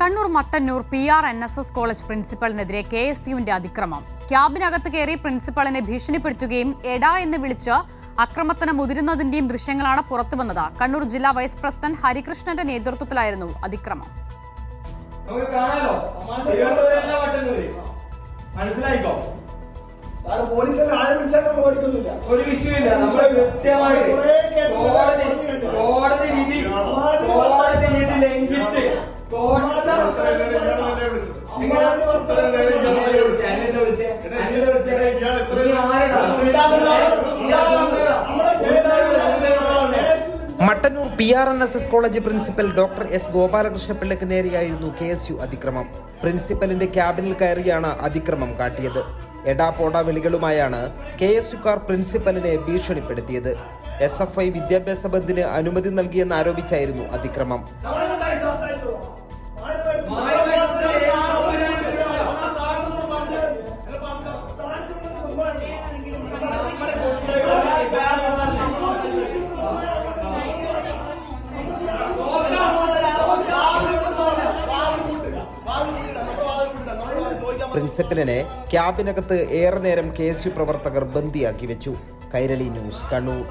Kannur Mattannur PRNSS college പ്രിൻസിപ്പലിനെതിരെ KSUവിന്റെ അതിക്രമം. ക്യാബിനകത്ത് കയറി പ്രിൻസിപ്പലിനെ ഭീഷണിപ്പെടുത്തുകയും എടാ എന്ന് വിളിച്ച് അക്രമത്തിന് മുതിരുന്നതിന്റെയും ദൃശ്യങ്ങളാണ് പുറത്തുവന്നത്. കണ്ണൂർ ജില്ലാ വൈസ് പ്രസിഡന്റ് ഹരികൃഷ്ണന്റെ നേതൃത്വത്തിലായിരുന്നു അതിക്രമം. ഒരു വിഷയമില്ല. നമ്മൾ കൃത്യമായിട്ട് കോടതി വിധി ലംഘിച്ച് Mattannur PRNSS college principal doctor S ഗോപാലകൃഷ്ണപിള്ളയ്ക്ക് നേരെയായിരുന്നു KSU അതിക്രമം. പ്രിൻസിപ്പലിന്റെ ക്യാബിനിൽ കയറിയാണ് അതിക്രമം കാട്ടിയത്. എടാ പോടാ വിളികളുമായാണ് KSUക്കാർ പ്രിൻസിപ്പലിനെ ഭീഷണിപ്പെടുത്തിയത്. SFI വിദ്യാഭ്യാസ ബന്ദിന് അനുമതി നൽകിയെന്ന് ആരോപിച്ചായിരുന്നു അതിക്രമം. പ്രിൻസിപ്പലിനെ ക്യാബിനകത്ത് ഏറെ നേരം KSU പ്രവർത്തകർ ബന്ദിയാക്കി വെച്ചു. കൈരളി ന്യൂസ്, കണ്ണൂർ.